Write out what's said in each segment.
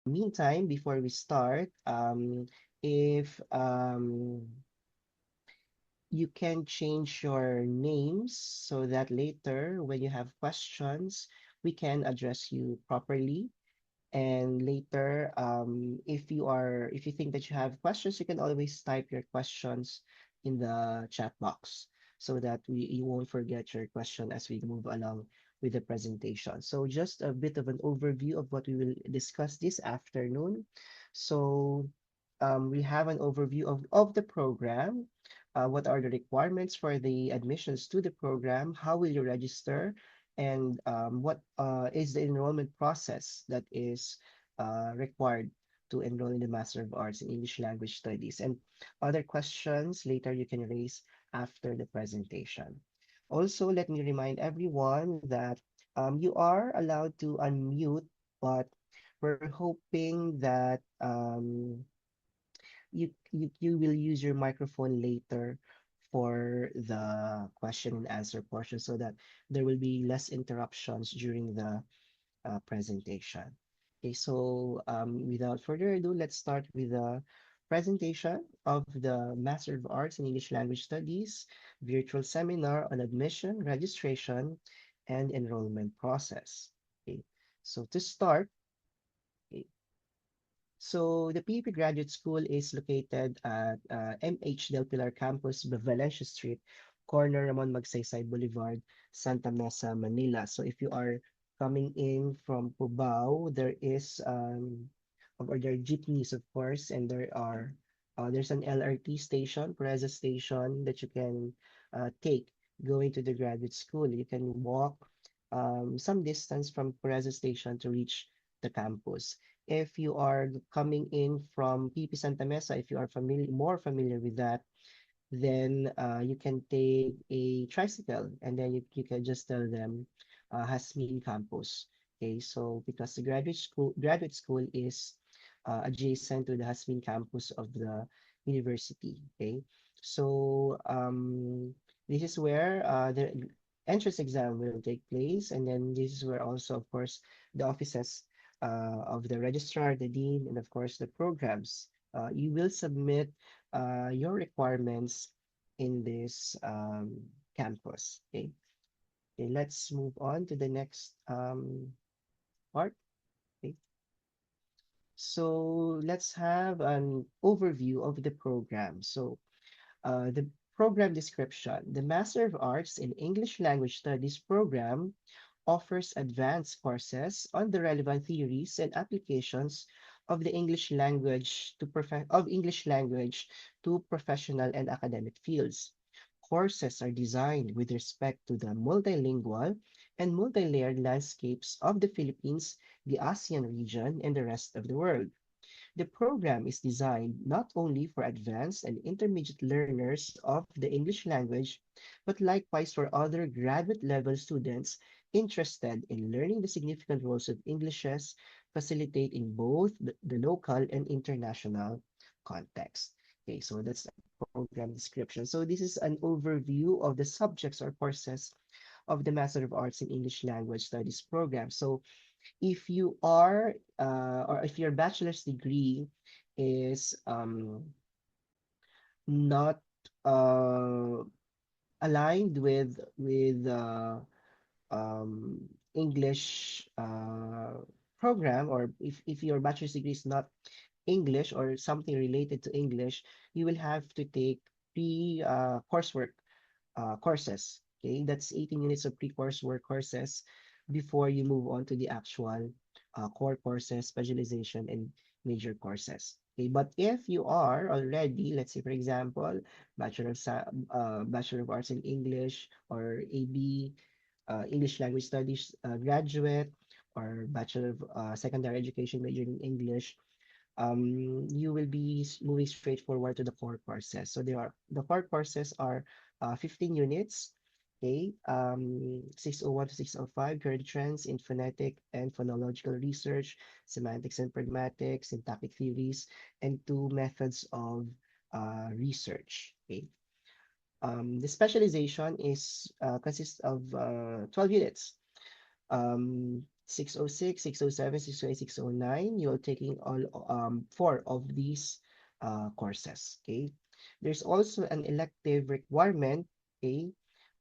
Meantime, before we start, if you can change your names so that later when you have questions, we can address you properly. And later, if you think that you have questions, you can always type your questions in the chat box so that you won't forget your question as we move along with the presentation. So just a bit of an overview of what we will discuss this afternoon. So we have an overview of the program. What are the requirements for the admissions to the program? How will you register? And what is the enrollment process that is required to enroll in the Master of Arts in English Language Studies. And other questions later you can raise after the presentation. Also, let me remind everyone that you are allowed to unmute, but we're hoping that you will use your microphone later for the question and answer portion so that there will be less interruptions during the presentation. Okay, so without further ado, let's start with the presentation of the Master of Arts in English Language Studies virtual seminar on admission, registration, and enrollment process. Okay, so to start, okay, so the PEP Graduate School is located at MH Del Pilar Campus, Valencia Street, corner Ramon Magsaysay Boulevard, Santa Mesa, Manila. So if you are coming in from Cubao, there is or there are jeepneys, of course, and there's an LRT station, Pereza station that you can take going to the graduate school. You can walk some distance from Pereza station to reach the campus. If you are coming in from PP Santa Mesa, if you are more familiar with that, then you can take a tricycle and then you can just tell them Hasmin campus. Okay, so because the graduate school is adjacent to the Hasmin campus of the university. Okay, so this is where the entrance exam will take place, and then this is where also, of course, the offices of the registrar, the dean, and of course the programs. You will submit your requirements in this campus. Okay. Okay, let's move on to the next part. Okay. So let's have an overview of the program. So the program description. The Master of Arts in English Language Studies program offers advanced courses on the relevant theories and applications of the English language to professional and academic fields. Courses are designed with respect to the multilingual and multilayered landscapes of the Philippines, the ASEAN region, and the rest of the world. The program is designed not only for advanced and intermediate learners of the English language, but likewise for other graduate level students interested in learning the significant roles of Englishes facilitate in both the local and international context. Okay, so that's a program description. So this is an overview of the subjects or courses of the Master of Arts in English Language Studies program. So if you are or if your bachelor's degree is not uh, aligned with um, English program, or if your bachelor's degree is not English or something related to English, you will have to take coursework courses. Okay, that's 18 units of pre-coursework courses before you move on to the actual core courses, specialization, and major courses. Okay, but if you are already, let's say for example, Bachelor of Arts in English or AB, English Language Studies graduate, or Bachelor of Secondary Education major in English, you will be moving straight forward to the core courses. So the core courses are 15 units. Okay, 601 to 605, current trends in phonetic and phonological research, semantics and pragmatics, syntactic theories, and two methods of research. Okay, the specialization is consists of 12 units. 606, 607, 608, 609. You're taking all four of these courses. Okay. There's also an elective requirement. Okay.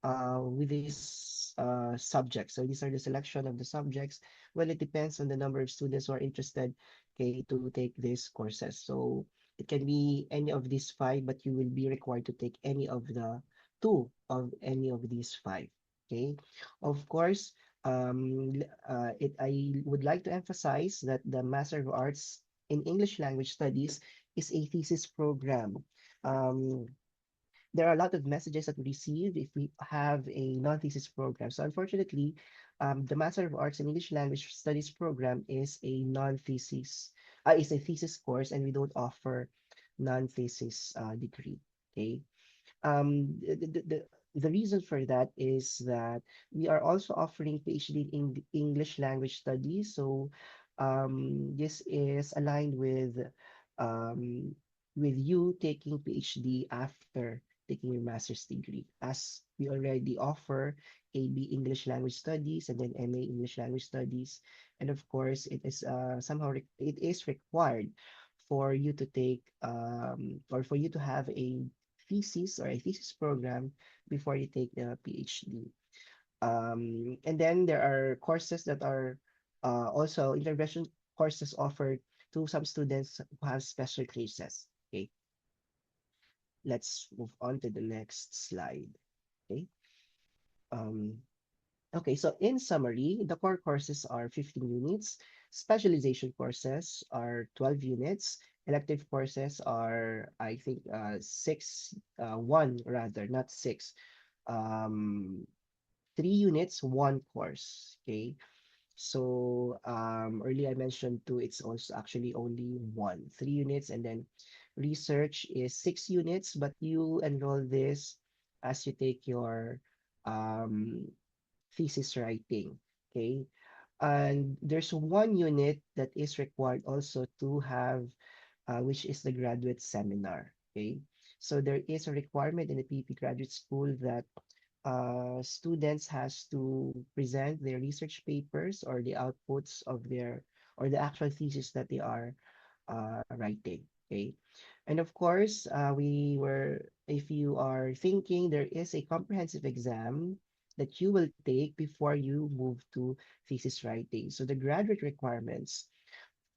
With these subjects. So these are the selection of the subjects. Well, it depends on the number of students who are interested. Okay, to take these courses. So it can be any of these five, but you will be required to take any of the two of any of these five. Okay. Of course, I would like to emphasize that the Master of Arts in English Language Studies is a thesis program. Um, there are a lot of messages that we receive if we have a non-thesis program. So unfortunately, the Master of Arts in English Language Studies program is a non-thesis, is a thesis course, and we don't offer non-thesis degree. Okay. The reason for that is that we are also offering PhD in English language studies. So this is aligned um, with you taking PhD after taking your master's degree, as we already offer AB English language studies and then MA English language studies, and of course it is it is required for you to take or for you to have a thesis or a thesis program before you take the PhD. And then there are courses that are also intervention courses offered to some students who have special cases. Okay, let's move on to the next slide. Okay. Um, Okay, so in summary, the core courses are 15 units, specialization courses are 12 units, elective courses are, I think, one rather, not six, um, 3 units, one course. Okay, so earlier I mentioned two, it's also actually only one, 3 units, and then research is 6 units, but you enroll this as you take your um, thesis writing. Okay. And there's one unit that is required also to have, which is the graduate seminar. Okay. So there is a requirement in the PP graduate school that students has to present their research papers or the outputs of their or the actual thesis that they are writing. Okay. And of course, if you are thinking, there is a comprehensive exam that you will take before you move to thesis writing. So the graduate requirements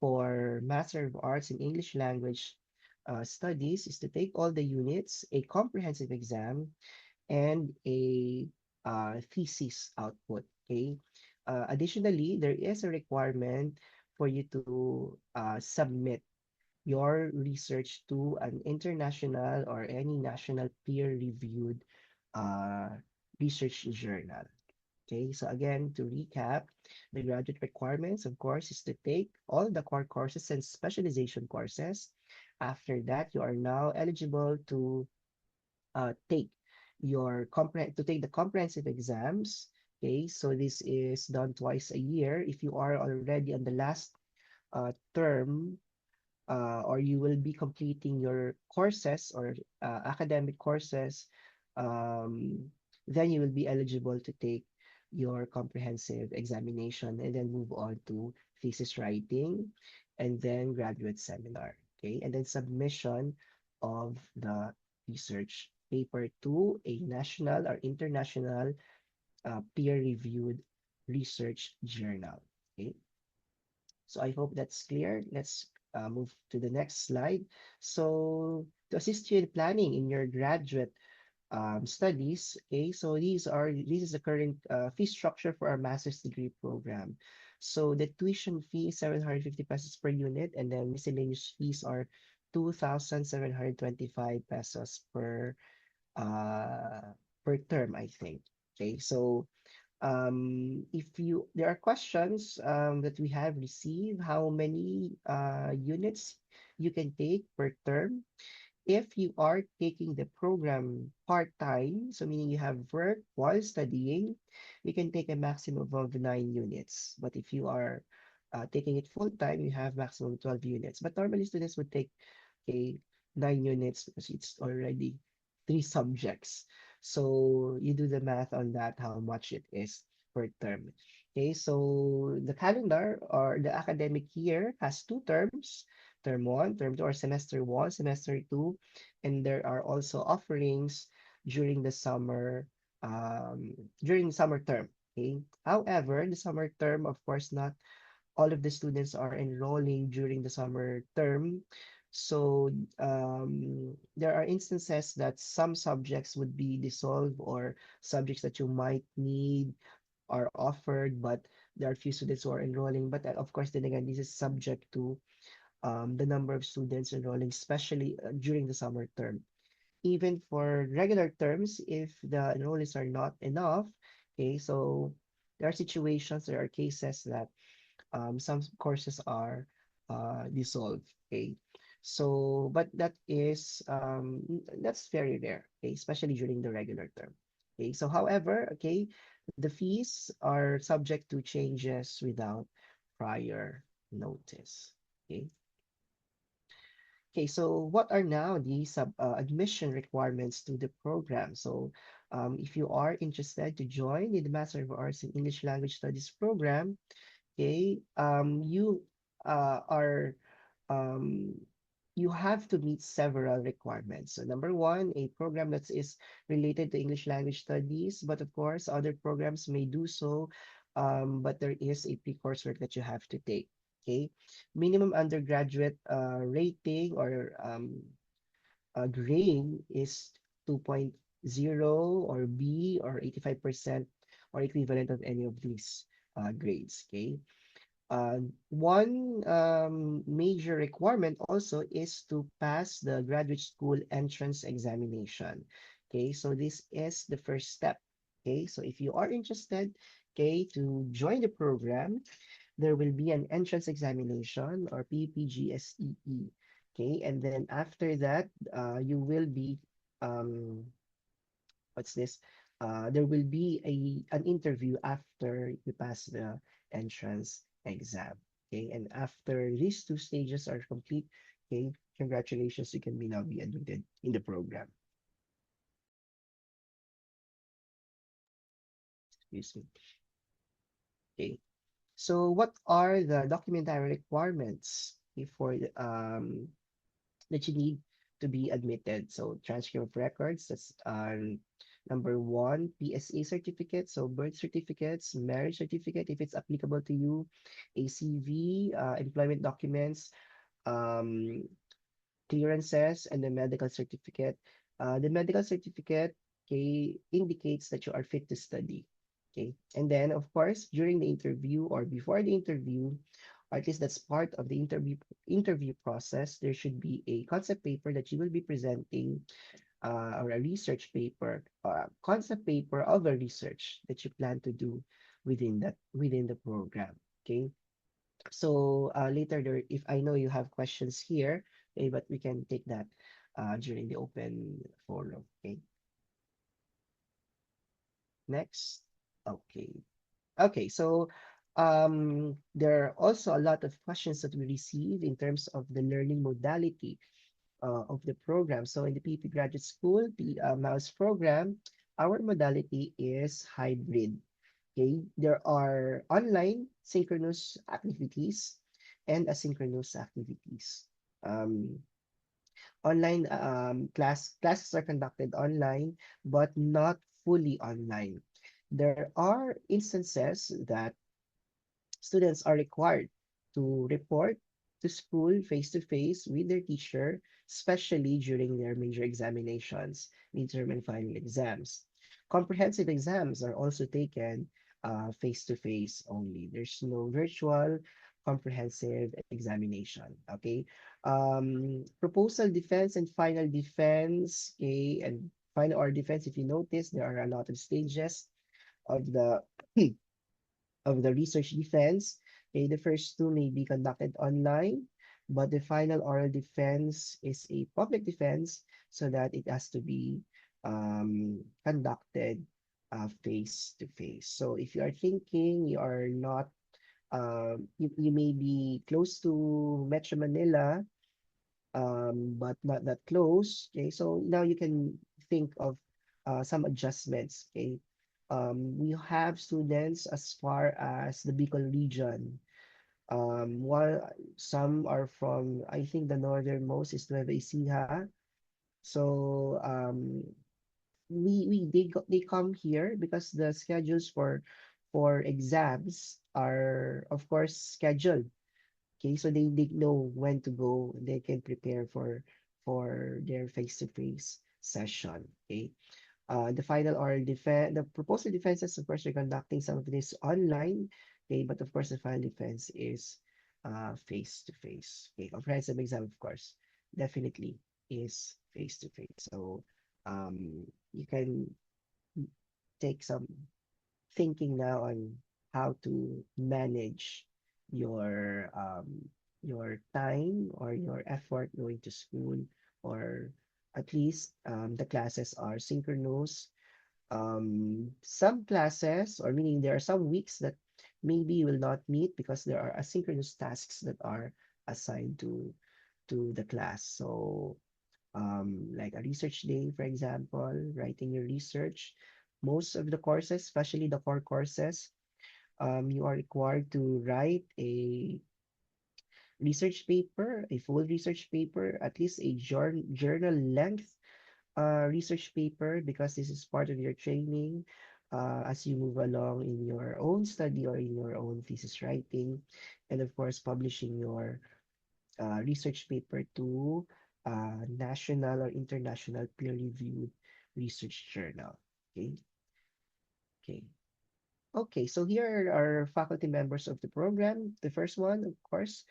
for Master of Arts in English Language Studies is to take all the units, a comprehensive exam, and a thesis output. Okay. Additionally, there is a requirement for you to submit your research to an international or any national peer-reviewed uh, research journal. Okay, so again, to recap, the graduate requirements, of course, is to take all the core courses and specialization courses. After that, you are now eligible to take to take the comprehensive exams. Okay, so this is done twice a year. If you are already on the last term or you will be completing your courses or academic courses, um, then you will be eligible to take your comprehensive examination and then move on to thesis writing and then graduate seminar. Okay, and then submission of the research paper to a national or international peer-reviewed research journal. Okay. So I hope that's clear. Let's move to the next slide. So to assist you in planning in your graduate studies, okay, so this is the current fee structure for our master's degree program. So the tuition fee is 750 pesos per unit, and then miscellaneous fees are 2,725 pesos uh, per term, I think. Okay, so if you there are questions that we have received, how many units you can take per term. If you are taking the program part-time, so meaning you have work while studying, you can take a maximum of 9 units. But if you are taking it full-time, you have maximum of 12 units. But normally students would take a 9 units because it's already 3 subjects. So you do the math on that, how much it is per term. Okay, so the calendar or the academic year has two terms, term one, term two, or semester one, semester two, and there are also offerings during the summer term. Okay. However, the summer term, of course, not all of the students are enrolling during the summer term. So there are instances that some subjects would be dissolved or subjects that you might need are offered, but there are few students who are enrolling. But of course, then again, this is subject to the number of students enrolling, especially during the summer term. Even for regular terms, if the enrollees are not enough, okay, so there are situations, there are cases that some courses are dissolved. Okay, so but that's very rare. Okay, especially during the regular term. Okay, so however, okay, the fees are subject to changes without prior notice. Okay. Okay, so what are now the admission requirements to the program? So, if you are interested to join the Master of Arts in English Language Studies program, okay, are um, you have to meet several requirements. So number one, a program that is related to English language studies, but of course, other programs may do so, but there is a pre-coursework that you have to take. Okay, minimum undergraduate rating or grade is 2.0 or B or 85% or equivalent of any of these grades. Okay. One major requirement also is to pass the graduate school entrance examination. Okay, so this is the first step. Okay, so if you are interested, okay, to join the program, there will be an entrance examination or PPGSEE. Okay, and then after that, you will be um, what's this? There will be an interview after you pass the entrance exam. Okay, and after these two stages are complete, okay, congratulations, you can be now be admitted in the program. Excuse me. Okay, so what are the documentary requirements before that you need to be admitted. So transcript of records, that's number one, PSA certificate, so birth certificates, marriage certificate, if it's applicable to you, ACV, employment documents, um, clearances, and the medical certificate. The medical certificate, okay, indicates that you are fit to study. Okay. And then, of course, during the interview or before the interview, or at least that's part of the interview process, there should be a concept paper that you will be presenting, or a research paper, concept paper of a research that you plan to do within the program. Okay. So later there, if I know you have questions here, okay, but we can take that during the open forum. Okay. Next. Okay. Okay. So there are also a lot of questions that we receive in terms of the learning modality of the program. So in the PP Graduate School, the MOUS program, our modality is hybrid. Okay, there are online synchronous activities and asynchronous activities. Um, Online classes are conducted online, but not fully online. There are instances that students are required to report to school face to face with their teacher, especially during their major examinations, midterm and final exams. Comprehensive exams are also taken face to face only. There's no virtual comprehensive examination. Okay. Proposal defense and final defense. Okay. And final or defense, if you notice, there are a lot of stages of the of the research defense. Okay, the first two may be conducted online, but the final oral defense is a public defense, so that it has to be conducted face to face. So if you are thinking you are not, you may be close to Metro Manila, but not that close. Okay, so now you can think of some adjustments. Okay, We have students as far as the Bicol region. While some are from, I think the northernmost is Nueva Ecija. So they come here because the schedules for exams are of course scheduled. Okay, so they know when to go. They can prepare for their face-to-face session. Okay. The final oral defense, the proposal defenses, of course, we're conducting some of this online. Okay, but of course, the final defense is face-to-face. Okay, comprehensive exam, of course, definitely is face-to-face. So you can take some thinking now on how to manage your time or your effort going to school, or at least the classes are synchronous. Some classes, or meaning there are some weeks that maybe you will not meet because there are asynchronous tasks that are assigned to the class. So like a research day, for example, writing your research. Most of the courses, especially the core courses, you are required to write a research paper, a full research paper, at least a journal length research paper, because this is part of your training as you move along in your own study or in your own thesis writing, and of course, publishing your research paper to national or international peer-reviewed research journal. Okay, okay. Okay, so here are faculty members of the program. The first one, of course,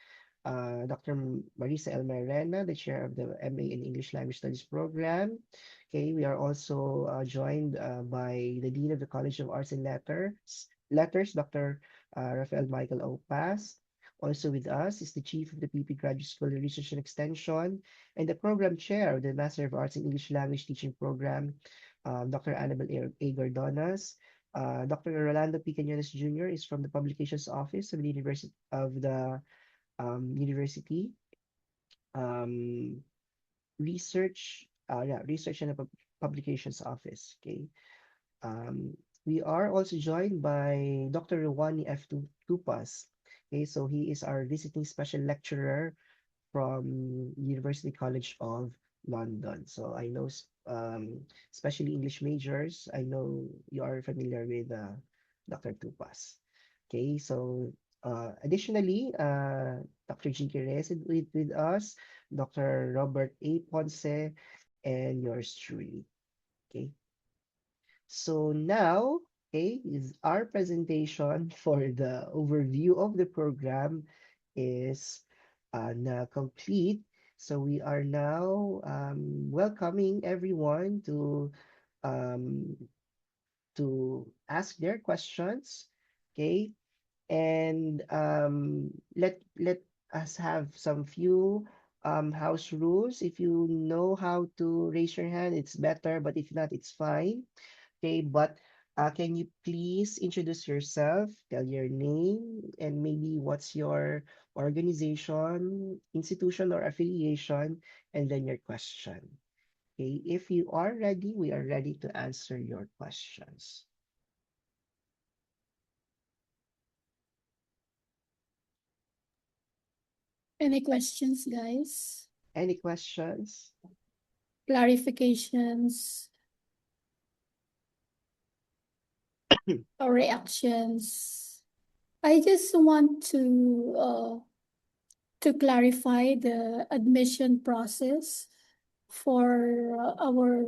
Dr. Marisa L. Marena, the chair of the MA in English Language Studies program. Okay, we are also joined by the Dean of the College of Arts and Letters, Dr. Rafael Michael Opas. Also with us is the Chief of the PP Graduate School of Research and Extension and the Program Chair of the Master of Arts in English Language Teaching Program, Dr. Annabel A. Gordonas. Dr. Rolando P. Cañones Jr. is from the Publications Office of the University um, Research and Publications Office. Okay. Um, we are also joined by Dr. Ruwani F. Tupas. Okay, so he is our visiting special lecturer from University College of London. So I know, especially English majors, I know you are familiar with Dr. Tupas. Okay, so additionally, Dr. G. Reyes is with us, Dr. Robert A. Ponce, and yours truly. Okay, so now, okay, is our presentation for the overview of the program is now complete. So we are now welcoming everyone um, to ask their questions, okay? And let us have some few house rules. If you know how to raise your hand, it's better, but if not, it's fine. Okay, but can you please introduce yourself, tell your name, and maybe what's your organization, institution, or affiliation, and then your question. Okay, if you are ready, we are ready to answer your questions. Any questions, guys? Any questions? Clarifications or reactions? I just want to clarify the admission process for our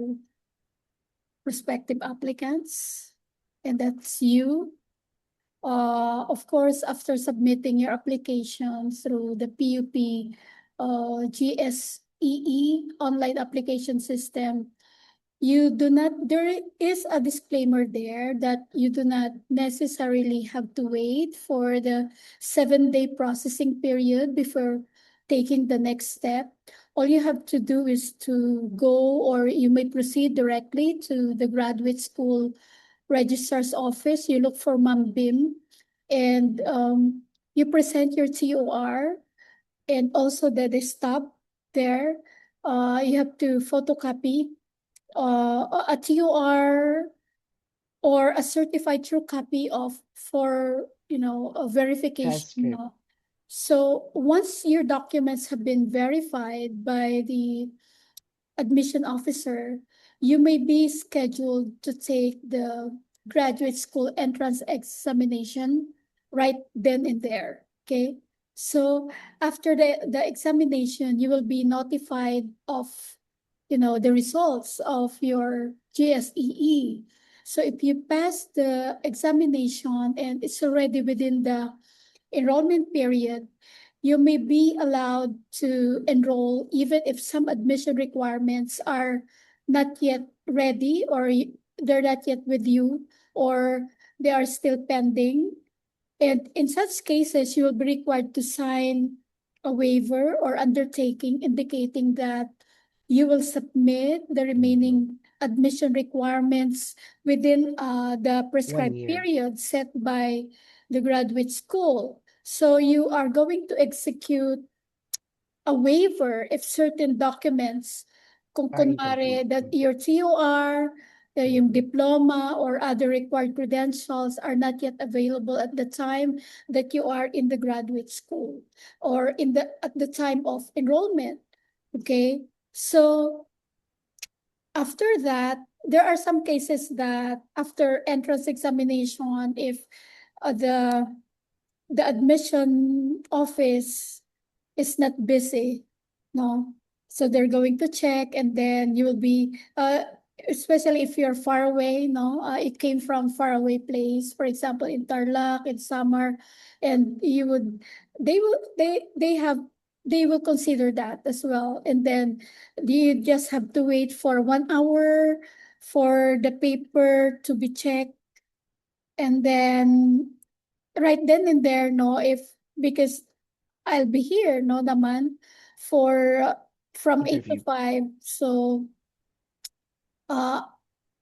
prospective applicants, and that's you. Of course, after submitting your application through the PUP GSEE online application system, you do not, there is a disclaimer there that you do not necessarily have to wait for the 7-day processing period before taking the next step. All you have to do is to go, or you may proceed directly to the graduate school registrar's office. You look for Ma'am Bim, and you present your TOR, and also the stop there. You have to photocopy a TOR or a certified true copy of for a verification, Transcript. no? So once your documents have been verified by the admission officer, you may be scheduled to take the graduate school entrance examination right then and there. Okay. So after the examination, you will be notified of the results of your GSEE. So if you pass the examination and it's already within the enrollment period, you may be allowed to enroll even if some admission requirements are not yet ready, or they're not yet with you, or they are still pending. And in such cases, you will be required to sign a waiver or undertaking indicating that you will submit the Mhm. remaining admission requirements within the 1 prescribed year. period set by the graduate school. So you are going to execute a waiver if certain documents, kung Are incomplete. kunwari that your TOR, yung Mhm. diploma or other required credentials are not yet available at the time that you are in the graduate school or at the time of enrollment. Okay? So after that, there are some cases that after entrance examination, if the admission office is not busy, no. So they're going to check, and then you will be, especially if you're far away, no, it came from far away place, for example, in Tarlac, in summer, and they will consider that as well. And then you just have to wait for 1 hour for the paper to be checked, and then right then and there, no, if because I'll be here, no naman, for from 8 to Interview. 5. So uh,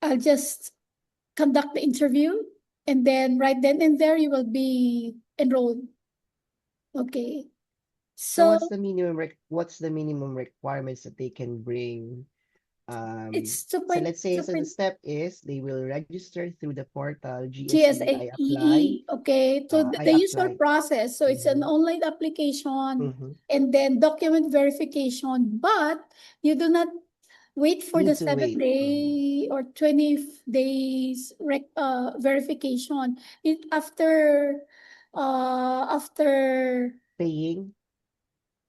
I'll just conduct the interview, and then right then and there you will be enrolled. Okay. So So what's the minimum requirements that they can bring? it's So let's say, so the 2.2 step is they will register through the portal GSE. I apply. GSAEE, okay, so I the usual apply. process. So it's an Mm-hmm. online application Mm-hmm. and then document verification, but you do not wait for the Need to seven wait. Mm-hmm. day or 20 days verification. It after Paying.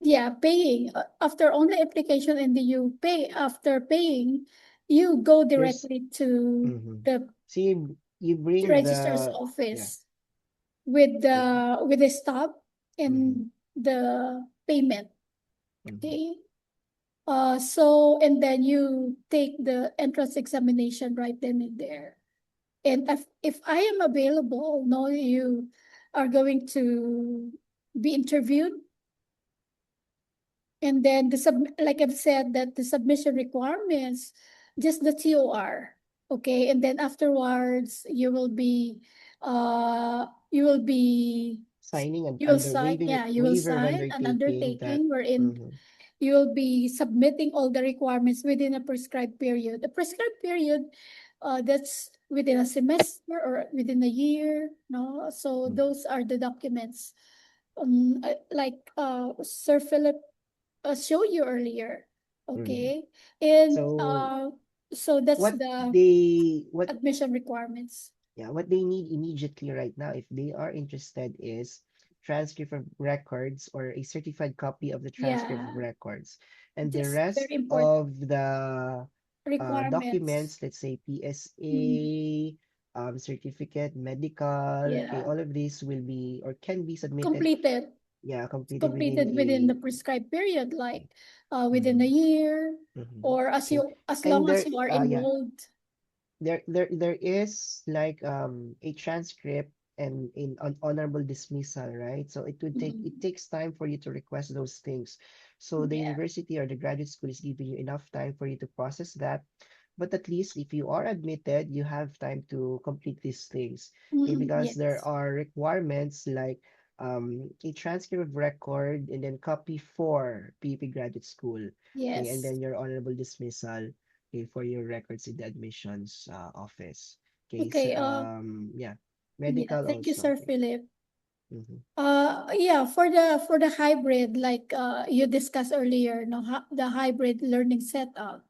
yeah, paying, after online application, and then you pay. After paying, you go There's. directly to Mm-hmm. the So you bring registrar's the, yeah. office with Okay. the stop Mm-hmm. and the payment. Mm-hmm. Okay. So and then you take the entrance examination right then and there. And if I am available, no, you are going to be interviewed, and then like I've said, that the submission requirements, just the TOR. Okay, and then afterwards you will be Signing and you will under sign, waiving yeah, you will waiver of sign an undertaking that. undertaking wherein Mm-hmm. you will be submitting all the requirements within a prescribed period. The prescribed period, that's within a semester or within a year, no? So Mm-hmm. those are the documents. Like Sir Philip showed you earlier. Mm-hmm. Okay, and So so that's what the they what admission requirements. yeah, what they need immediately right now, if they are interested, is transcript of records or a certified copy of the transcript of Yeah, records. And the just rest very important of the requirements. documents, let's say Mm, PSA, certificate, medical, okay, yeah, all of these will be or can be submitted, completed. yeah, completed within Completed within a. the prescribed period, like within a Mhm, year, mhm. or Okay. as And long as you are yeah, enrolled. there is like a transcript and in an honorable dismissal, right? So it Mm, takes time for you to request those things. So the yeah. university or the graduate school is giving you enough time for you to process that. But at least if you are admitted, you have time to complete these things. Okay, Mm, because there yes. are requirements like a transcript of record and then copy for PEP graduate school. Okay, and Yes. then your honorable dismissal, okay, for your records in the admissions office. Okay, so, Okay, yeah, yeah, medical thank you, also. Sir Okay. Philip. Mhm. Yeah, for the hybrid, like you discussed earlier, no, the hybrid learning setup.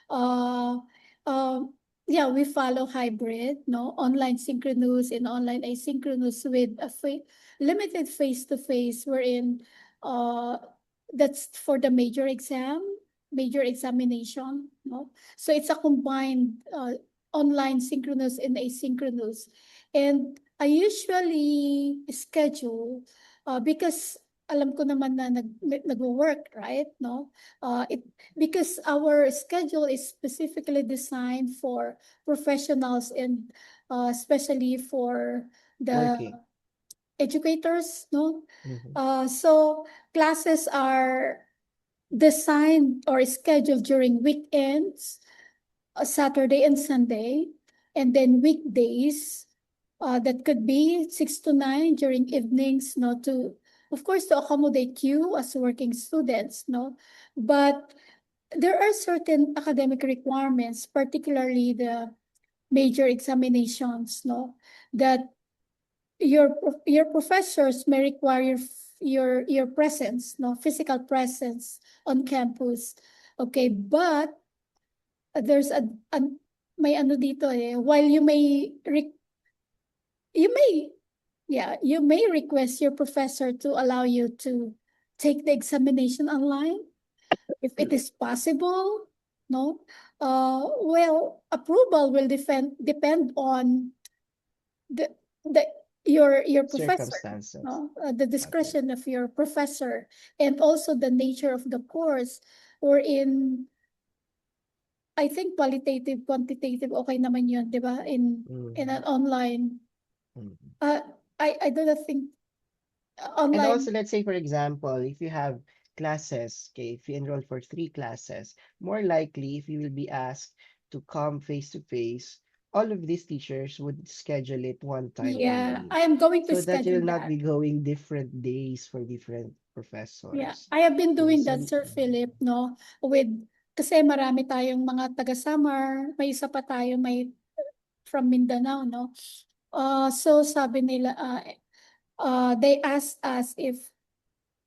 Uh, um, yeah, we follow hybrid, no, online synchronous and online asynchronous with a limited face-to-face, wherein uh, that's for the major examination, no. So it's a combined online synchronous and asynchronous, and I usually schedule because alam ko naman na nag-work, right, no? It because our schedule is specifically designed for professionals and especially for the Working. educators, no? Mhm. So classes are designed or scheduled during weekends, Saturday and Sunday, and then weekdays that could be 6 to 9 during evenings, no, to of course to accommodate you as working students, no, but there are certain academic requirements, particularly the major examinations, no, that your professors may require your presence, no, physical presence on campus. Okay, but there's a may ano dito while you may you may request your professor to allow you to take the examination online if it is possible, no? Well, approval will depend on the the your professor, Circumstances. no? The Okay. discretion of your professor, and also the nature of the course, or in I think qualitative, quantitative, okay naman yun, di ba? In an Mhm. online, Mhm. uh, I do not think And also, online, let's say, for example, if you have classes, okay, if you enroll for 3 classes, more likely, if you will be asked to come face to face, all of these teachers would schedule it one time yeah, only, I am going to so that schedule you'll not that. be going different days for different Yeah, professors. I have been Okay, doing so that, Sir Philip, no? With, kasi marami tayong mga taga-Samar, may isa pa tayo, may from Mindanao, no? So sabi nila, they asked us if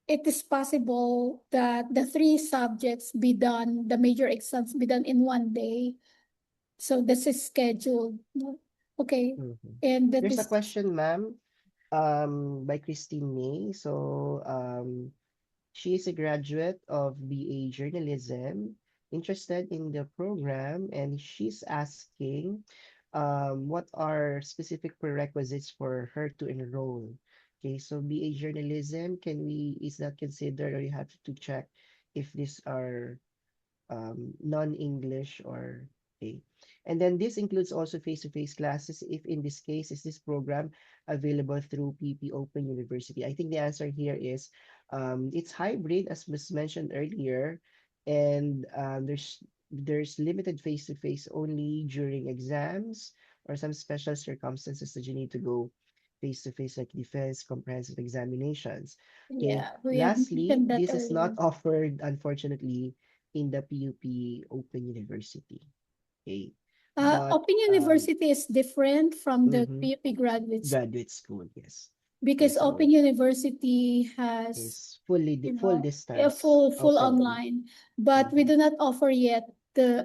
it is possible that the 3 subjects be done, the major exams be done in one day. So this is scheduled, no? Okay, mhm. and that There's a is, question, ma'am, by Christine May. So, she is a graduate of BA Journalism, interested in the program, and she's asking what are specific prerequisites for her to enroll. Okay, so BA Journalism, is that considered, or you have to check if these are non-English or okay. And then this includes also face-to-face classes if in this case is this program available through PP Open University. I think the answer here is it's hybrid as was mentioned earlier, and there's limited face-to-face only during exams or some special circumstances that you need to go face-to-face like defense comprehensive examinations. Okay. yeah, we have Lastly, mentioned that this is not earlier. offered unfortunately in the PUP Open University. Okay. But Open University is different from the mhm, PUP graduates graduate school, yes. Okay, because Open so University has, is you full know, a distance full openly. online, but we Mhm. do not offer yet the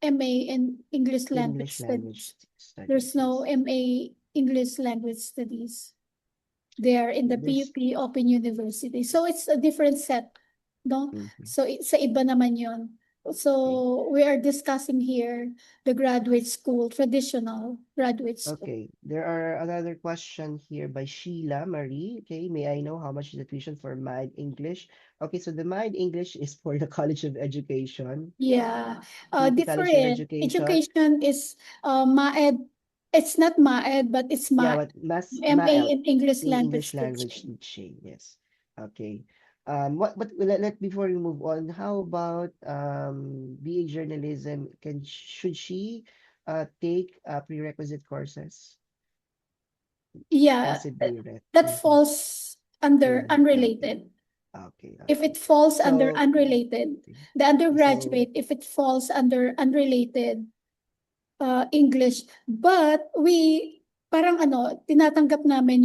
MA in English language English language studies. studies, There's no yes. MA English language studies there in Okay, the PUP Open University. So it's a different set, no? mhm, So sa iba naman yon. okay. So we are discussing here the graduate school, traditional graduate school. Okay, there are another question here by Sheila Marie. Okay, may I know how much is the tuition for MIND English? Okay, so the MIND English is for the College of Education, Yeah, PUP College of different. Education. Education is MAED. It's not MAED, but it's Yeah, MA, but MA MAL, in English the English language language teaching. teaching. Yes. Okay. What? But before we move on, how about BA journalism? Should she take prerequisite courses? Yeah, Possibly, right? that Mm-hmm. falls under Okay. unrelated. Okay. If Okay. it falls under So, unrelated, okay. the Okay, so undergraduate, if it falls under unrelated, English. But parang tinatanggap namin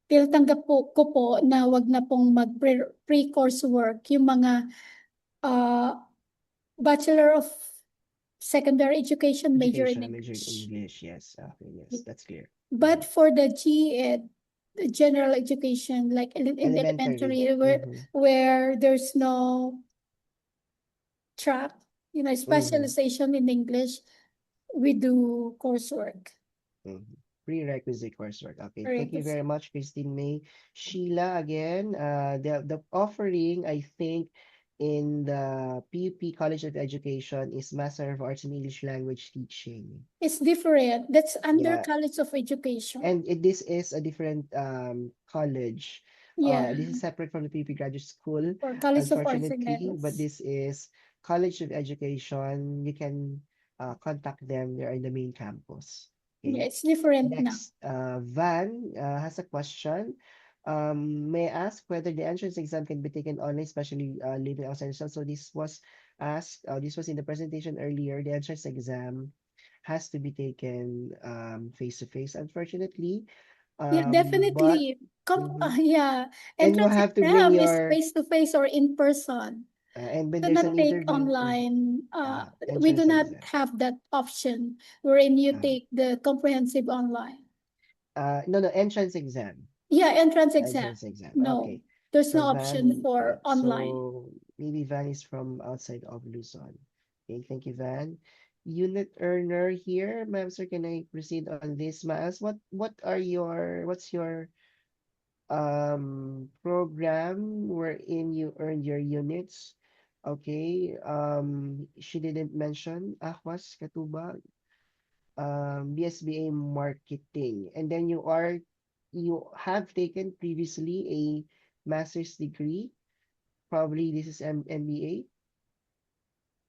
tinatanggap ko po na wag na pong pre-course work yung mga Bachelor of Secondary Education major in Major in English. English. Yes. Okay. Yes, that's clear. But for the GED, the general education, like in Elementary. elementary, where there's no track, specialization in English, we do coursework. Prerequisite coursework. Okay. Thank you very much, Christine May. Sheila, again, the offering, I think, in the PUP College of Education is Master of Arts in English Language Teaching. It's different. That's under Yeah. College of Education. And this is a different college. Yeah. This is separate from the PUP Graduate School, Or College of Arts and unfortunately, but Letters. this is College of Education. You can contact them. They're in the main campus. Okay. Yeah, it's different now. Next, Van has a question. May I ask whether the entrance exam can be taken online, especially living outside the cell? So this was asked, this was in the presentation earlier. The entrance exam has to be taken face to face, unfortunately. Yeah, definitely. Yeah, And you entrance have to bring exam is your face to face or in person. and when Do there's not an take interview, online. We do entrance not exam. have that option wherein you Uh, take the comprehensive online. no, entrance exam. Yeah, entrance exam. Entrance exam. No, Okay. there's So no option for online. So maybe Van is from outside of Luzon. Okay, thank you, Van. Unit earner here, ma'am, sir, can I proceed on this, Maas? What's your program wherein you earn your units? Okay. She didn't mention Ahwas Katuba, BSBA marketing. And then you have taken previously a master's degree. Probably this is MBA.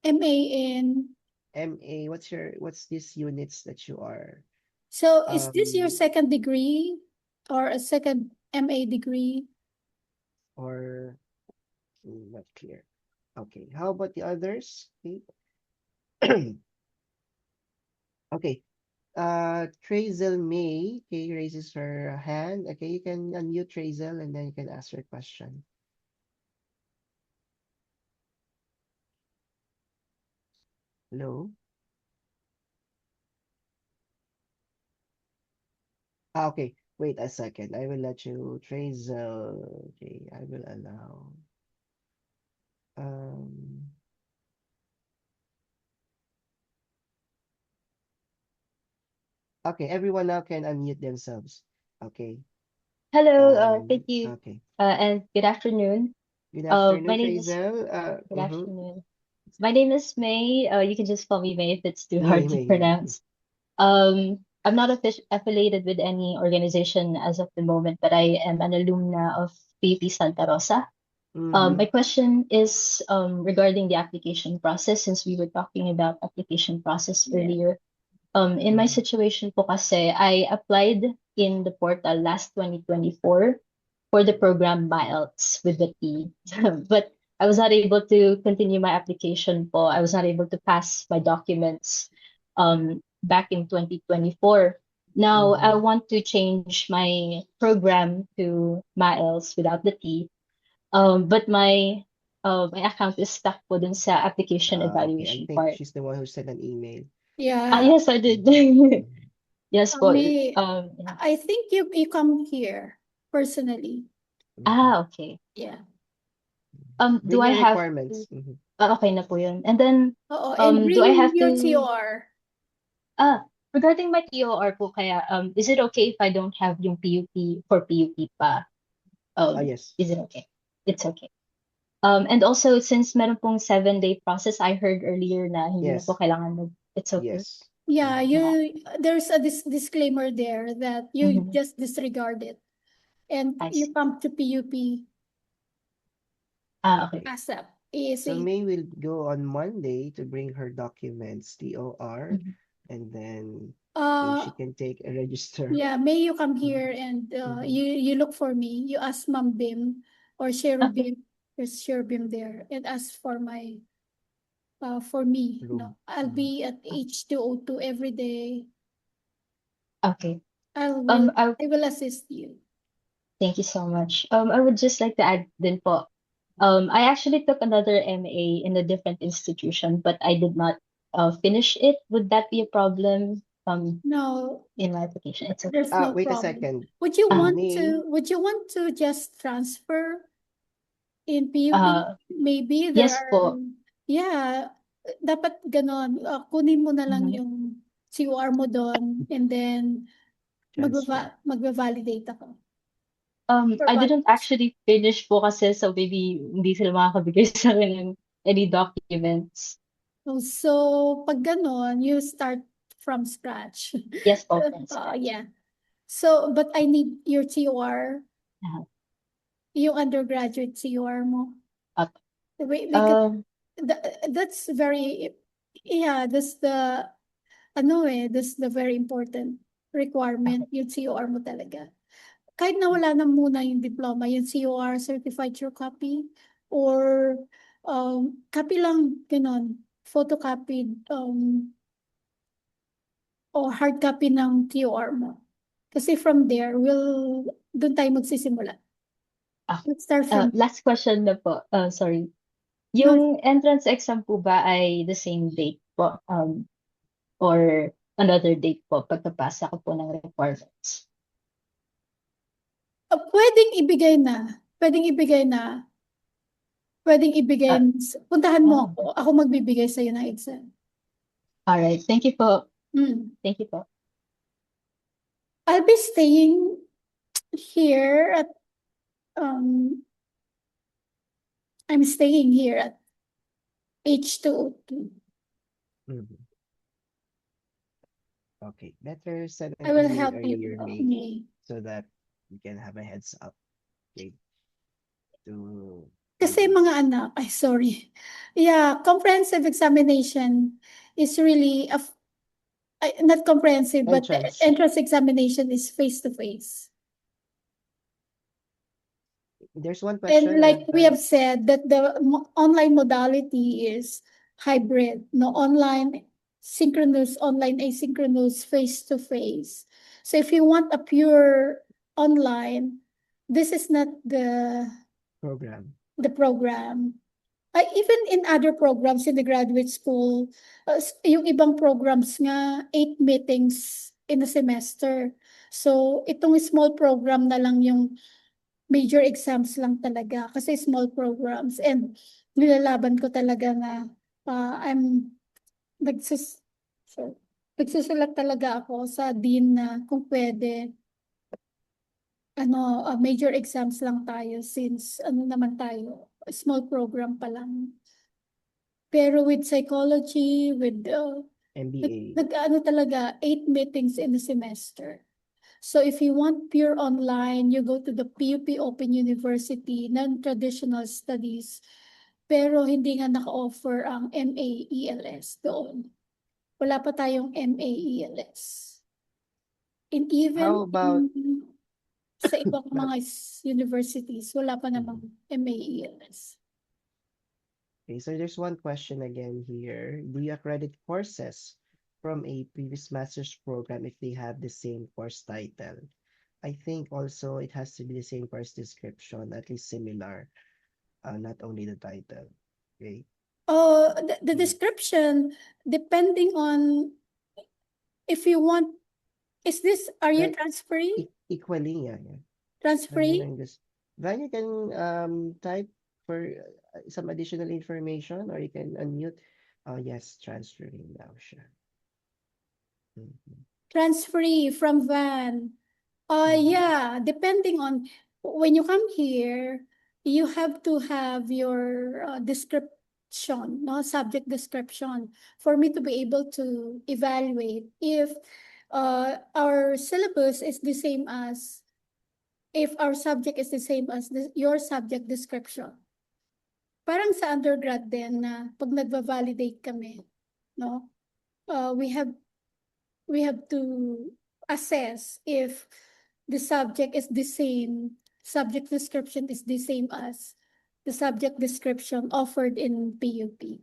MA in. MA, what's these units that you are? So is this your second degree or a second MA degree? Or not clear. Okay, how about the others? Okay. Okay. Trazel May, okay, raises her hand. Okay, you can unmute Trazel and then you can ask your question. Hello? Okay, wait a second. I will let you, Trazel. Okay, I will allow. Um, okay, everyone now can unmute themselves. Okay. Hello, thank you, Okay. and good afternoon. Good afternoon, My name is Trazel. Good afternoon. My name is May. You can just call me May if it's too hard to May. pronounce. I'm not affiliated with any organization as of the moment, but I am an alumna of PUP Santa Rosa. My question is regarding the application process, since we were talking about application process earlier. In my situation po kasi, I applied in the portal last 2024 for the program MILES with the T. But I was not able to continue my application po. I was not able to pass my documents back in 2024. Now, I want to change my program to MILES without the T. But my account is stuck po dun sa application Okay, I evaluation think part. she's the one who sent an email. Yeah. Yes, I did. Yes po. May, I think you come here personally. Okay. Yeah. Do I have requirements? okay na po yun. And then and do I have your to TOR? Regarding my TOR po kaya is it okay if I don't have yung PUP for PUP pa? Yes. Is it okay? It's okay. And also since meron pong 7-day process, I heard earlier na hindi na po kailangan it's okay. Yes. Yeah, there's a disclaimer there that you just disregard it and you come to PUP. Okay. ASAP. So May will go on Monday to bring her documents, TOR, and then she can take a register. Yeah, May you come here and you look for me. You ask Ma'am Bim or Cherubim. There's Cherubim there and ask for my for me. Room. I'll be at H2O2 every day. Okay. I I will assist you. Thank you so much. I would just like to add din po. I actually took another MA in a different institution, but I did not finish it. Would that be a problem No, in my application? It's okay. there's no Wait a problem. second. Would you You Uh, want to just transfer in PUP? uh, Maybe there yes are, po. yeah, dapat ganon. Kunin mo na lang Mhm. yung COR mo doon and then Transfer. magva-validate ako. For I didn't validation. actually finish po kasi so maybe hindi sila makakabigay sa akin ng any documents. So, pag ganon, you start from scratch. Yes po, friends. Yeah. So, but I need your COR, Uh-huh. yung undergraduate COR mo. Okay. Because Um, that's very, yeah, that's the very important requirement, yung COR mo talaga. Kahit na wala na muna yung diploma, yung COR, certified true copy, or copy lang, ganon, photocopied, or hard copy ng TOR mo. Kasi from there, doon tayo magsisimula. Let's start from, last question na po. Sorry. no, Yung entrance exam po ba ay the same date po? Or another date po pagkapasa ko po ng requirements? pwedeng ibigay na. Pwedeng ibigay na. Ah, Puntahan mo oh, ako. Ako magbibigay sa'yo ng exam. alright. Thank you po. Mm. Thank you po. I'll be staying here at, I'm staying here at H2O2. Mhm. Okay, better send I an will email help earlier, you. May, so that we can have a heads up. Okay. To Kasi mga anak, sorry. Yeah, comprehensive examination is really not comprehensive, but entrance. entrance examination is face to face. There's one And question. like we have said that the online modality is hybrid, no, online synchronous, online asynchronous, face to face. So if you want a pure online, this is not program. the program. Even in other programs in the graduate school, yung ibang programs nga, 8 meetings in a semester. So, itong small program na lang yung major exams lang talaga kasi small programs. And nilalaban ko talaga na I'm so, nagsusulat talaga ako sa dean na kung pwede, major exams lang tayo since naman tayo, small program pa lang. Pero with psychology, with MBA. talaga, 8 meetings in a semester. So if you want pure online, you go to the PUP Open University, non-traditional studies, pero hindi nga naka-offer ang MA-ELS doon. Wala pa tayong MA-ELS. And even How about sa ibang mga universities, wala pa namang MA-ELS. Okay, so there's one question again here. Do you accredit courses from a previous master's program if they have the same course title? I think also it has to be the same course description, at least similar, not only the title. Okay. Oh, the description, depending on if you want, are you But transferring? equally, yeah. Transferring? Then you can type for some additional information, or you can unmute. Oh yes, transferring now, sure. Transferee from Van. Yeah, depending on when you come here, you have to have your description, no, subject description, for me to be able to evaluate if our syllabus is the same as, if our subject is the same as your subject description. Parang sa undergrad din na pag nagva-validate kami, no? We have to assess if the subject description is the same as the subject description offered in PUP.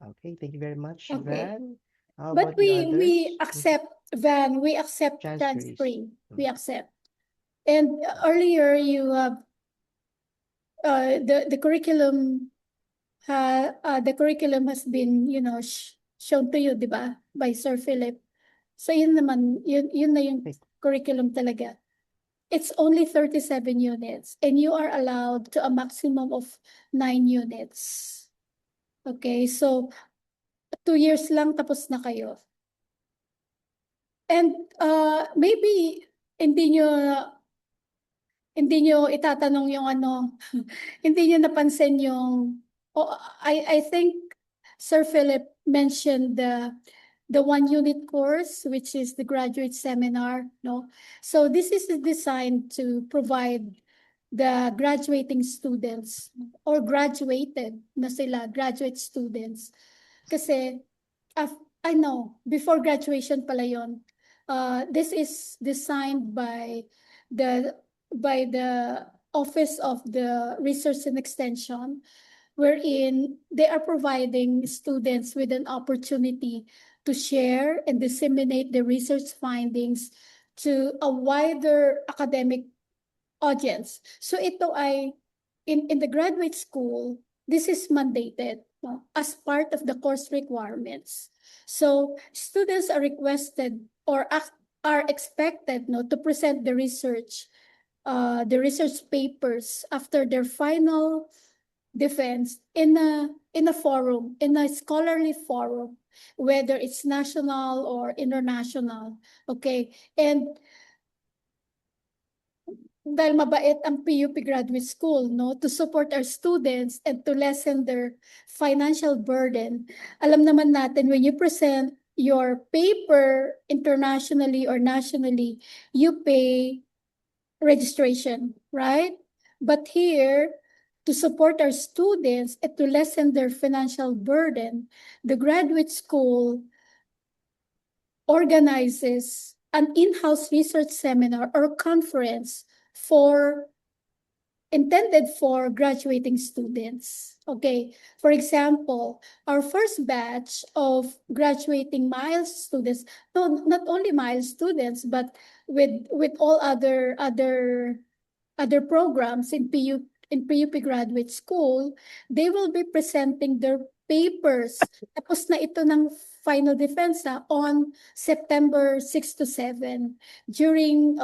Okay, thank you very much, Okay. Van. How But about the we others? accept Van, we accept Transferees. transferring, we accept. And earlier you have the curriculum the curriculum has been, you know, shown to you, di ba? By Sir Philip. So yun naman, yun na yung Wait, curriculum talaga. It's only 37 units and you are allowed to a maximum of 9 units. Okay, so 2 years lang tapos na kayo. And maybe hindi nyo itatanong yung ano, hindi nyo napansin yung, oh, I think Sir Philip mentioned the 1 unit course, which is the graduate seminar, no? So this is designed to provide the graduating students or graduated na sila, graduate students. Kasi, I know, before graduation pala yun, this is designed by the Office of the Research and Extension, wherein they are providing students with an opportunity to share and disseminate the research findings to a wider academic audience. So ito ay, in the graduate school, this is mandated, no, as part of the course requirements. So students are requested or are expected, no, to present the research papers after their final defense in a forum, in a scholarly forum, whether it's national or international. Okay, and dahil mabait ang PUP Graduate School, no, to support our students and to lessen their financial burden. Alam naman natin, when you present your paper internationally or nationally, you pay registration, right? But here, to support our students and to lessen their financial burden, the graduate school organizes an in-house research seminar or conference intended for graduating students. Okay, for example, our first batch of graduating Miles students, no, not only Miles students, but with all other programs in PUP Graduate School, they will be presenting their papers. Tapos na ito ng final defense on September 6 to 7 during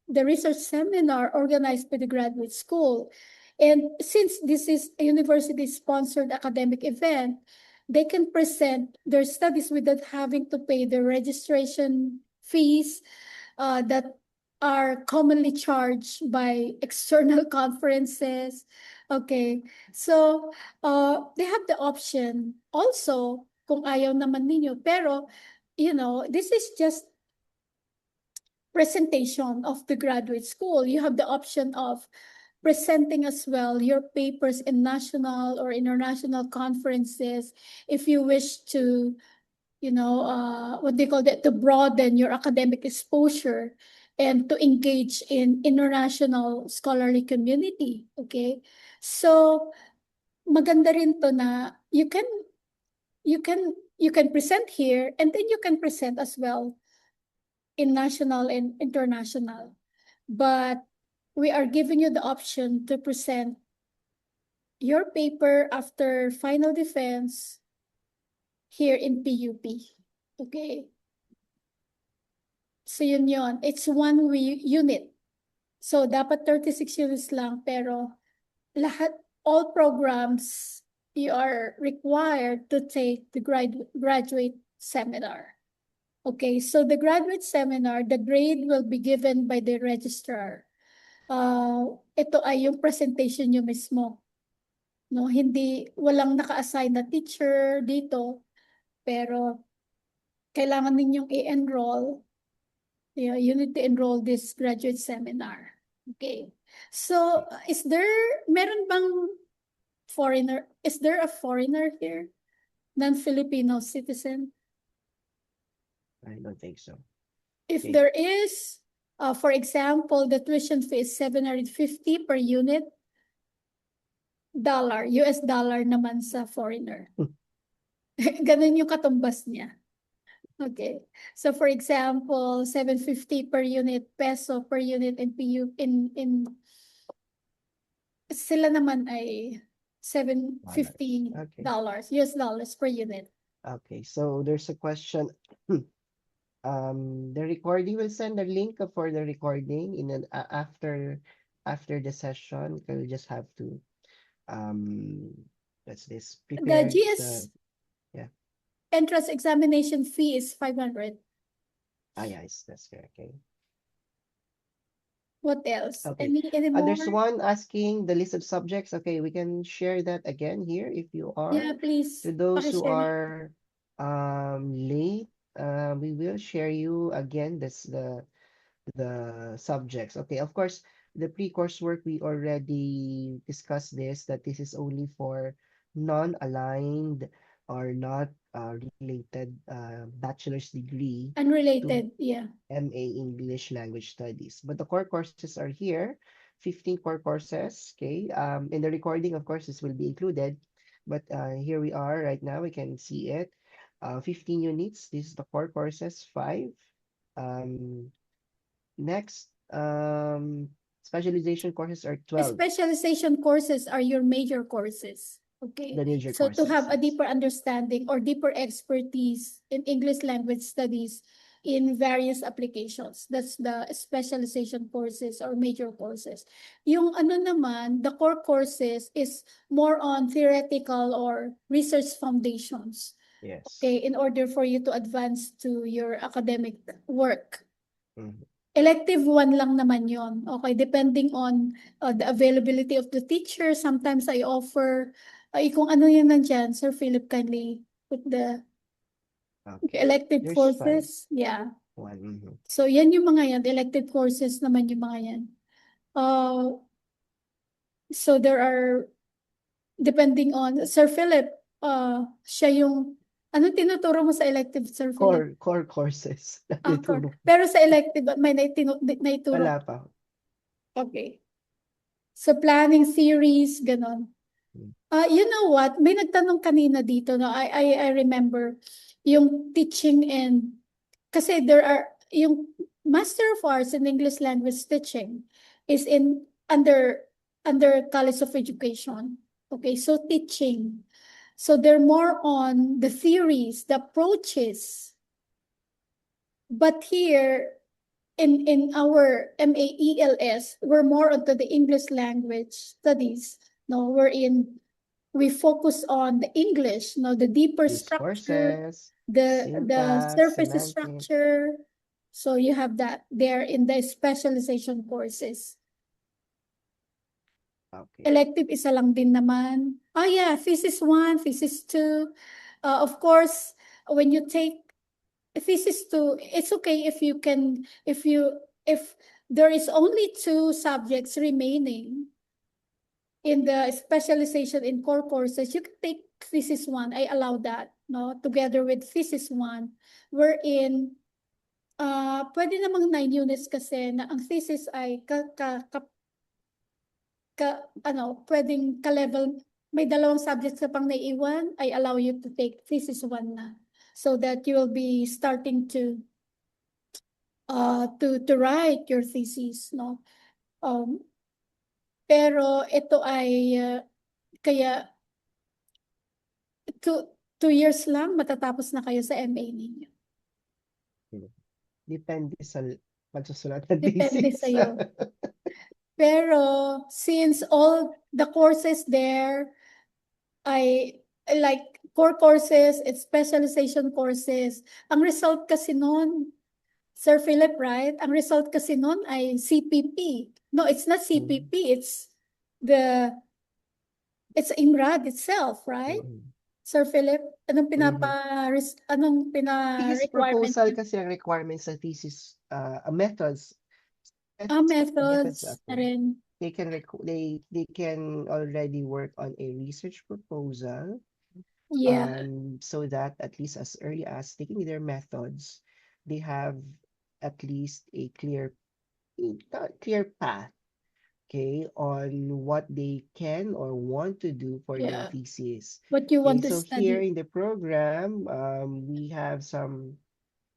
the research seminar organized by the graduate school. And since this is a university-sponsored academic event, they can present their studies without having to pay the registration fees that are commonly charged by external conferences. Okay, so they have the option also kung ayaw naman ninyo. Pero, you know, this is just presentation of the graduate school. You have the option of presenting as well your papers in national or international conferences if you wish to, you know, what they call that, to broaden your academic exposure and to engage in international scholarly community. Okay, so maganda rin to na you can present here and then you can present as well in national and international, but we are giving you the option to present your paper after final defense here in PUP. Okay. So yun yun. It's one unit. So dapat 36 units lang, pero all programs, you are required to take the graduate seminar. Okay, so the graduate seminar, the grade will be given by the registrar. Ito ay yung presentation nyo mismo. No, walang naka-assign na teacher dito, pero kailangan ninyong i-enroll. You need to enroll this graduate seminar. Okay. So, meron bang foreigner? Is there a foreigner here? Non-Filipino citizen? I don't think so. If Okay. there is, for example, the tuition fee is 750 per unit, US dollar naman sa foreigner. Ganun yung katumbas niya. Okay. So for example, 750 per unit, peso per unit in PU in sila naman ay $750 Okay. US dollars per unit. Okay, so there's a question. The recording will send a link for the recording in an after the session. You'll just have to what's this? The Prepare GS yeah. entrance examination fee is 500. Yes, that's correct. Okay. What else? Okay. Any more? There's one asking the list of subjects. Okay, we can share that again here if you are. Yeah, please. To those who Pakishare na. are late, we will share you again the subjects. Okay, of course, the pre-coursework, we already discussed this, that this is only for non-aligned or not related bachelor's degree to Unrelated, yeah. MA English Language Studies. But the core courses are here, 15 core courses, okay? In the recording, of course, this will be included, but here we are right now, we can see it. 15 units, this is the core courses, 5. Next, specialization courses are 12, Specialization courses are your major courses. Okay. the major So to courses. have a Yes. deeper understanding or deeper expertise in English language studies in various applications. That's the specialization courses or major courses. Yung ano naman, the core courses is more on theoretical or research foundations. Yes. Okay, in order for you to advance to your academic work. Mhm. Elective 1 lang naman yon. Okay, depending on the availability of the teacher. Sometimes I offer, kung ano yan nandyan, Sir Philip, kindly put the Okay. elective There's 5. courses. Yeah. 1. Mhm. So yan yung mga yan, elective courses naman yung mga yan. So there are, depending on, Sir Philip, siya yung, anong tinuturo mo sa elective, Sir Philip? Core courses. Core. Pero sa elective, may naituro. Wala pa. Okay. So planning series, ganon. You know what? May nagtanong kanina dito, no? I remember yung teaching and kasi there are yung Master of Arts in English Language Teaching is in under College of Education. Okay, so teaching. So they're more on the theories, the approaches. But here in our MAELS, we're more onto the English language studies. No, we focus on the English, no, the deeper These structure, courses, the syntax, surface semantics. structure. So you have that there in the specialization courses. Okay. Elective isa lang din naman. Yeah, thesis 1, thesis 2. Of course, when you take thesis 2, it's okay if you can, if there is only 2 subjects remaining in the specialization in core courses, you can take thesis 1. I allow that, no? Together with thesis 1, wherein pwede namang 9 units kasi na ang thesis ay pwedeng ka-level, may 2 subjects na pang naiiwan, I allow you to take thesis 1 na. So that you will be starting to write your thesis, no? Pero ito ay kaya 2 years lang matatapos na kayo sa MA ninyo. Depende sa pagsusulat ng Depende thesis. sa'yo. Pero since all the courses there ay like core courses and specialization courses, ang result kasi nun, Sir Philip, right? Ang result kasi nun ay CPP. No, it's not CPP. It's INRAD itself, right? Sir Philip, anong Thesis requirement proposal niya? kasi ang requirements sa thesis, methods. Methods na rin. They can already work on a research proposal. Yeah. So that at least as early as taking their methods, they have at least a clear path okay, on what they can or want to do for their Yeah. thesis. What you Okay, want to so here study. in the program,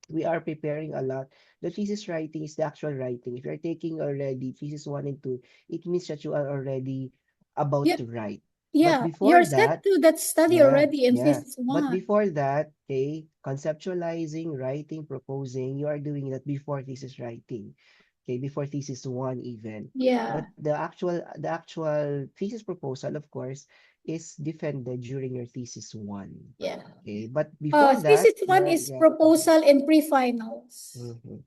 we are preparing a lot. The thesis writing is the actual writing. If you're taking already thesis 1 and 2, it means that you are already about Yeah, to write. But yeah. before You're set that, to that study yeah, already in yeah. thesis But one. before that, okay, conceptualizing, writing, proposing, you are doing that before thesis writing. Okay, before thesis 1 even. Yeah. But the actual thesis proposal, of course, is defended during your thesis 1. Yeah. Okay, but before that, Thesis one yeah, is yeah. proposal and pre-finals. Mhm.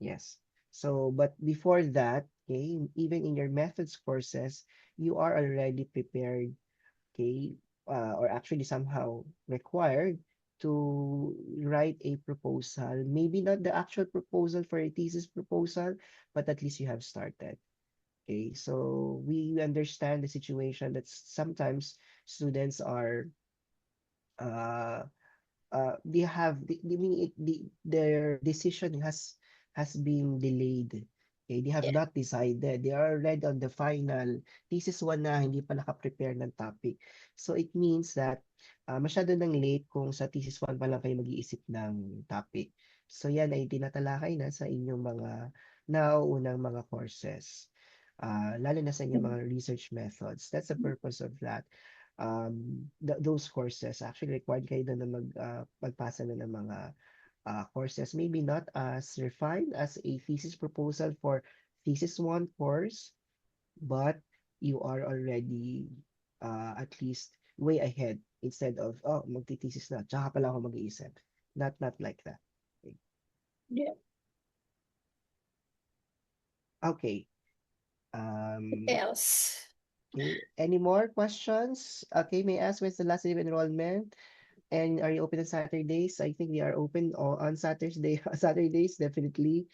Yes. So, but before that, okay, even in your methods courses, you are already prepared, okay, or actually somehow required to write a proposal. Maybe not the actual proposal for a thesis proposal, but at least you have started. Okay, so we understand the situation that sometimes students are uh they have they mean their decision has been delayed. Okay, they have Yeah. not decided. They are already on the final thesis 1 na hindi pa naka-prepare ng topic. So it means that masyado nang late kung sa thesis 1 pa lang kayo mag-iisip ng topic. So yan ay tinatalakay na sa inyong mga nauunang mga courses. Lalo na sa inyong mga research methods. That's the purpose of that. Those courses actually required kayo doon na magpasa na ng mga courses, maybe not as refined as a thesis proposal for thesis 1 course, but you are already at least way ahead instead of, oh, magti-thesis na, tsaka pala ako mag-iisip. Not like that. Okay. Yeah. Okay. What else? Okay. Any more questions? Okay, may I ask when's the last day of enrollment? And are you open on Saturdays? I think we are open on Saturdays, definitely.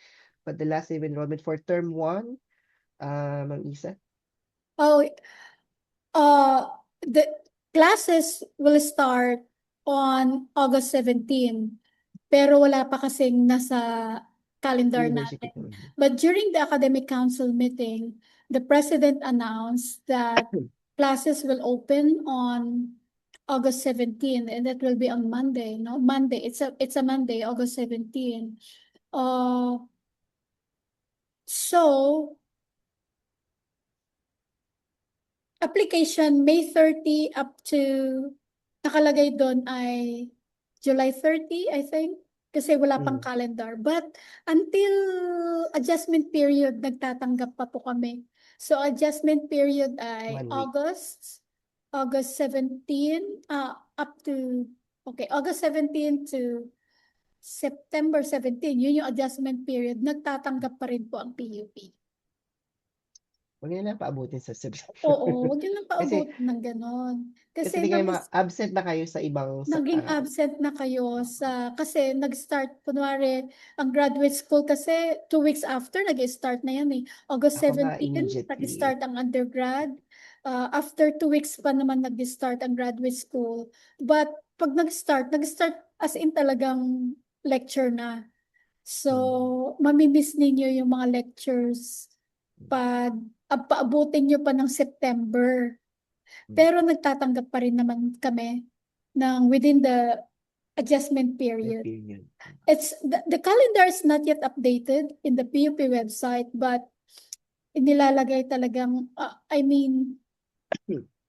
But the last day of enrollment for term 1, Ma'am Isa? Oh, the classes will start on August 17, pero wala pa kasing nasa calendar University natin. po. But during the academic council meeting, the president announced that classes will open on August 17, and that will be on Monday, no? Monday. It's a Monday, August 17. So application May 30 up to nakalagay doon ay July 30, I think, kasi wala pang calendar. But until adjustment period, nagtatanggap pa po kami. So adjustment period ay 1 week. August 17, up to, okay, August 17 to September 17, yun yung adjustment period. Nagtatanggap pa rin po ang PUP. Huwag niyo lang paabutin sa September. Oo, huwag yun lang Kasi, paabot ng ganon. kasi Kasi di kayo absent na kayo sa ibang, naging absent na kayo kasi nag-start, kunwari, ang graduate school kasi 2 weeks after, nag-start na yan eh. August ako nga 17, immediately. nag-start ang undergrad. After 2 weeks pa naman nag-start ang graduate school. But pag nag-start as in talagang lecture na. So, mamimiss ninyo yung mga lectures pag paabutin nyo pa ng September. Pero nagtatanggap pa rin naman kami ng within the adjustment period. It's the calendar is not yet updated in the PUP website, but inilalagay talagang, I mean,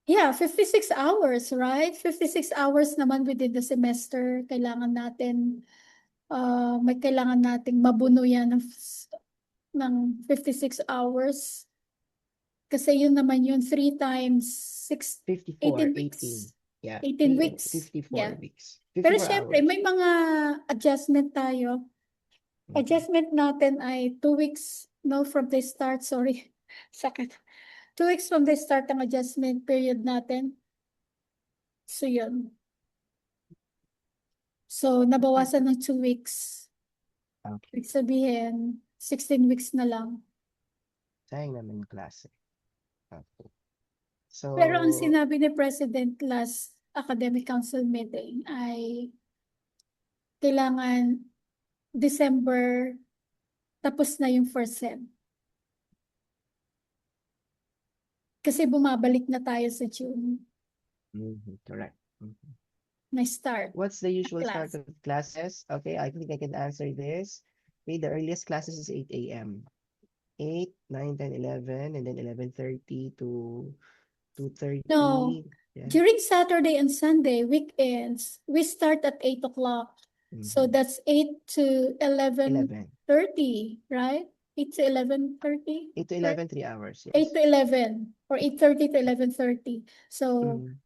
yeah, 56 hours, right? 56 hours naman within the semester. Kailangan natin, may kailangan nating mabuno yan ng 56 hours. Kasi yun naman yun, 3 times 6, 54, 18 weeks. 18. Yeah, 18 weeks. 54 Yeah. weeks. Pero 54 syempre, hours. may mga adjustment tayo. Adjustment natin ay 2 weeks, no, from the start, sorry. Sakit. 2 weeks from the start ang adjustment period natin. So, yun. So, nabawasan ng 2 weeks. Okay. Ibig sabihin, 16 weeks na lang. Sayang naman yung klase. Okay. So, Pero ang sinabi ni President last academic council meeting ay kailangan December tapos na yung first sem. Kasi bumabalik na tayo sa June Correct. Mhm. na start What's the usual start class. of classes? Okay, I think I can answer this. Okay, the earliest classes is 8 a.m. 8, 9, 10, 11, and then 11:30 to No, 2:30. Yeah. during Saturday and Sunday, weekends, we start at 8 o'clock. So Mhm. that's 8 to 11. 11:30, right? 8 to 11:30, 8 to right? 11, 3 hours. 8 Yes. to 11 or 8:30 to 11:30. So Mhm.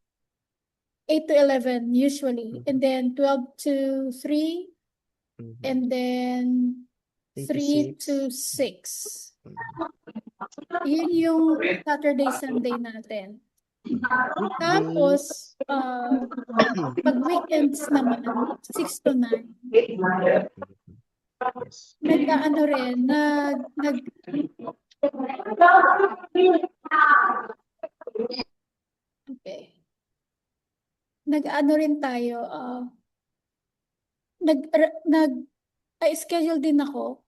8 to 11 usually, Mhm. and then 12 to 3, Mhm. and then 3 to 3 6. to 6. Mhm. Yun yung Saturday, Sunday natin. Tapos, Weekdays. pag weekends naman, 6 to 9. Mhm. Yes. Nag-ano rin, okay. Nag-ano rin tayo, nag, nag, schedule din ako.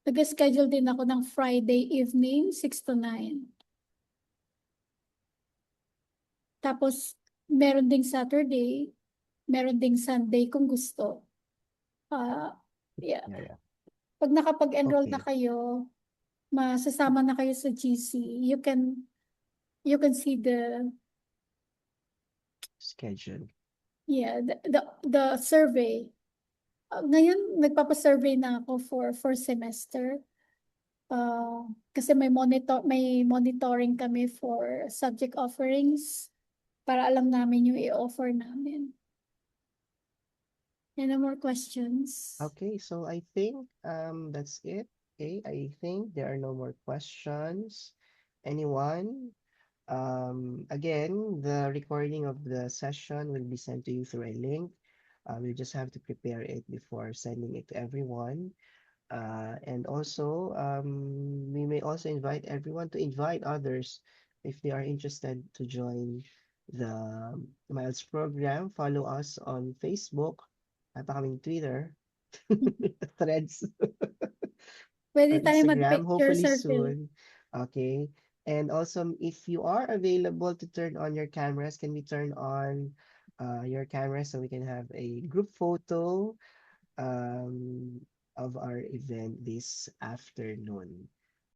Nag-schedule din ako ng Friday evening, 6 to 9. Tapos, meron ding Saturday, meron ding Sunday kung gusto. Yeah. Yeah, yeah. Pag nakapag-enroll na Okay. kayo, masasama na kayo sa GC, you can see Schedule. the survey. Ngayon, nagpapa-survey na ako for semester. Kasi may monitoring kami for subject offerings para alam namin yung i-offer namin. Any more questions? Okay, so I think that's it. Okay, I think there are no more questions. Anyone? Again, the recording of the session will be sent to you through a link. You just have to prepare it before sending it to everyone. And also, we may also invite everyone to invite others if they are interested to join the Miles program. Follow us on Facebook, at kaming Twitter, Threads, Pwede or tayo Instagram, mag-picture hopefully circle. soon. Okay. And also, if you are available to turn on your cameras, can we turn on your camera so we can have a group photo um, of our event this afternoon?